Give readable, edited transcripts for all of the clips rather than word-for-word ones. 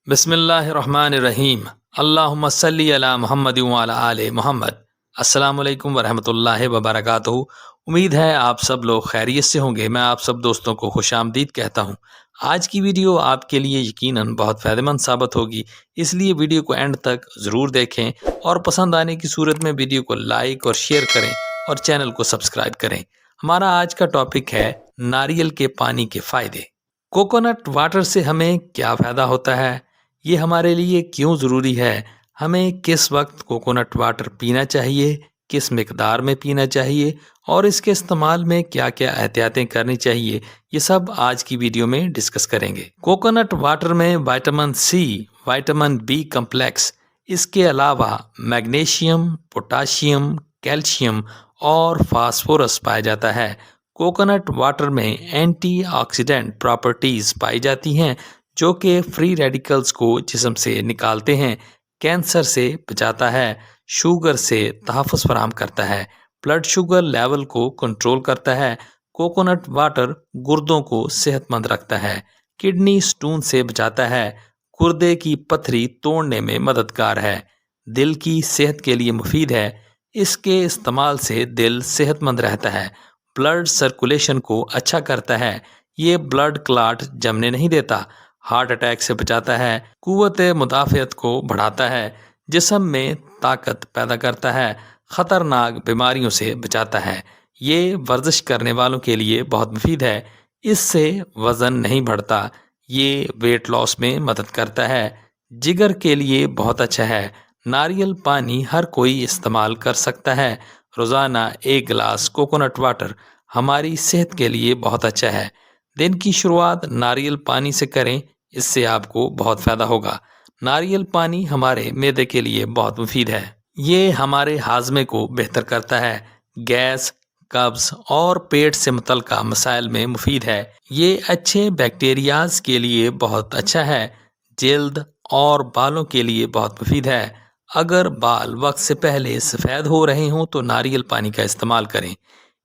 بسم اللہ الرحمن الرحیم اللہم صلی علی محمد وعلی آل محمد۔ السلام علیکم ورحمۃ اللہ وبرکاتہ۔ امید ہے آپ سب لوگ خیریت سے ہوں گے۔ میں آپ سب دوستوں کو خوش آمدید کہتا ہوں۔ آج کی ویڈیو آپ کے لیے یقیناً بہت فائدہ مند ثابت ہوگی، اس لیے ویڈیو کو اینڈ تک ضرور دیکھیں اور پسند آنے کی صورت میں ویڈیو کو لائک اور شیئر کریں اور چینل کو سبسکرائب کریں۔ ہمارا آج کا ٹاپک ہے ناریل کے پانی کے فائدے۔ کوکونٹ واٹر سے ہمیں کیا فائدہ ہوتا ہے، یہ ہمارے لیے کیوں ضروری ہے، ہمیں کس وقت کوکونٹ واٹر پینا چاہیے، کس مقدار میں پینا چاہیے اور اس کے استعمال میں کیا کیا احتیاطیں کرنی چاہیے، یہ سب آج کی ویڈیو میں ڈسکس کریں گے۔ کوکونٹ واٹر میں vitamin C, vitamin B complex, اس کے علاوہ میگنیشیم، پوٹاشیم، کیلشیم اور فاسفورس پایا جاتا ہے۔ کوکونٹ واٹر میں اینٹی آکسیڈنٹ پراپرٹیز پائی جاتی ہیں جو کہ فری ریڈیکلز کو جسم سے نکالتے ہیں، کینسر سے بچاتا ہے، شوگر سے تحفظ فراہم کرتا ہے، بلڈ شوگر لیول کو کنٹرول کرتا ہے۔ کوکونٹ واٹر گردوں کو صحت مند رکھتا ہے، کڈنی سٹون سے بچاتا ہے، گردے کی پتھری توڑنے میں مددگار ہے، دل کی صحت کے لیے مفید ہے، اس کے استعمال سے دل صحت مند رہتا ہے، بلڈ سرکولیشن کو اچھا کرتا ہے، یہ بلڈ کلاٹ جمنے نہیں دیتا، ہارٹ اٹیک سے بچاتا ہے، قوت مدافعت کو بڑھاتا ہے، جسم میں طاقت پیدا کرتا ہے، خطرناک بیماریوں سے بچاتا ہے، یہ ورزش کرنے والوں کے لیے بہت مفید ہے، اس سے وزن نہیں بڑھتا، یہ ویٹ لاس میں مدد کرتا ہے، جگر کے لیے بہت اچھا ہے۔ ناریل پانی ہر کوئی استعمال کر سکتا ہے، روزانہ 1 گلاس کوکونٹ واٹر ہماری صحت کے لیے بہت اچھا ہے۔ دن کی شروعات ناریل پانی سے کریں، اس سے آپ کو بہت فائدہ ہوگا۔ ناریل پانی ہمارے معدے کے لیے بہت مفید ہے، یہ ہمارے ہاضمے کو بہتر کرتا ہے، گیس، قبض اور پیٹ سے متعلقہ مسائل میں مفید ہے، یہ اچھے بیکٹیریاز کے لیے بہت اچھا ہے، جلد اور بالوں کے لیے بہت مفید ہے۔ اگر بال وقت سے پہلے سفید ہو رہے ہوں تو ناریل پانی کا استعمال کریں،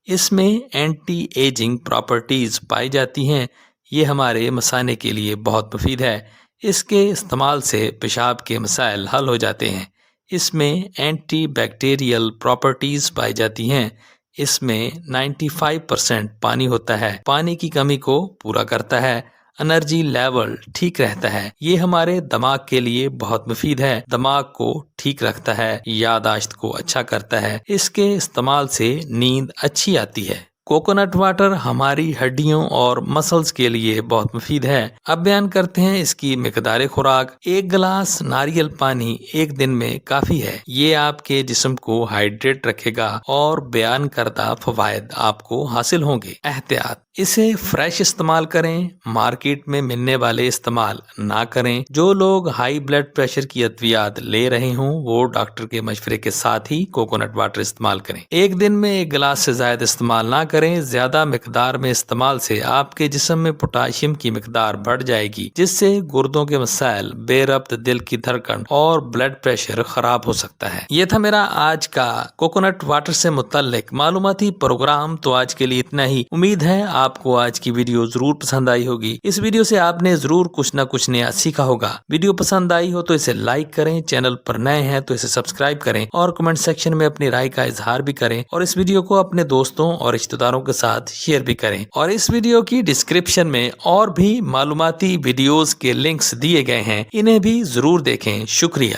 اس میں اینٹی ایجنگ پراپرٹیز پائی جاتی ہیں، یہ ہمارے مثانے کے لیے بہت مفید ہے، اس کے استعمال سے پیشاب کے مسائل حل ہو جاتے ہیں، اس میں اینٹی بیکٹیریل پراپرٹیز پائی جاتی ہیں، اس میں 95% پانی ہوتا ہے، پانی کی کمی کو پورا کرتا ہے، انرجی لیول ٹھیک رہتا ہے، یہ ہمارے دماغ کے لیے بہت مفید ہے، دماغ کو ٹھیک رکھتا ہے، یادداشت کو اچھا کرتا ہے، اس کے استعمال سے نیند اچھی آتی ہے۔ کوکونٹ واٹر ہماری ہڈیوں اور مسلز کے لیے بہت مفید ہے۔ اب بیان کرتے ہیں اس کی مقدار خوراک۔ 1 گلاس ناریل پانی ایک دن میں کافی ہے، یہ آپ کے جسم کو ہائیڈریٹ رکھے گا اور بیان کردہ فوائد آپ کو حاصل ہوں گے۔ احتیاط: اسے فریش استعمال کریں، مارکیٹ میں ملنے والے استعمال نہ کریں۔ جو لوگ ہائی بلڈ پریشر کی ادویات لے رہے ہوں وہ ڈاکٹر کے مشورے کے ساتھ ہی کوکونٹ واٹر استعمال کریں۔ ایک دن میں 1 گلاس سے زائد استعمال نہ کریں، زیادہ مقدار میں استعمال سے آپ کے جسم میں پوٹاشیم کی مقدار بڑھ جائے گی، جس سے گردوں کے مسائل، بے ربط دل کی دھڑکن اور بلڈ پریشر خراب ہو سکتا ہے۔ یہ تھا میرا آج کا کوکونٹ واٹر سے متعلق معلوماتی پروگرام، تو آج کے لیے اتنا ہی۔ امید ہے آپ کو آج کی ویڈیو ضرور پسند آئی ہوگی، اس ویڈیو سے آپ نے ضرور کچھ نہ کچھ نیا سیکھا ہوگا۔ ویڈیو پسند آئی ہو تو اسے لائک کریں، چینل پر نئے ہیں تو اسے سبسکرائب کریں اور کمنٹ سیکشن میں اپنی رائے کا اظہار بھی کریں، اور اس ویڈیو کو اپنے دوستوں اور رشتہ داروں کے ساتھ شیئر بھی کریں، اور اس ویڈیو کی ڈسکرپشن میں اور بھی معلوماتی ویڈیوز کے لنکس دیے گئے ہیں، انہیں بھی ضرور دیکھیں۔ شکریہ۔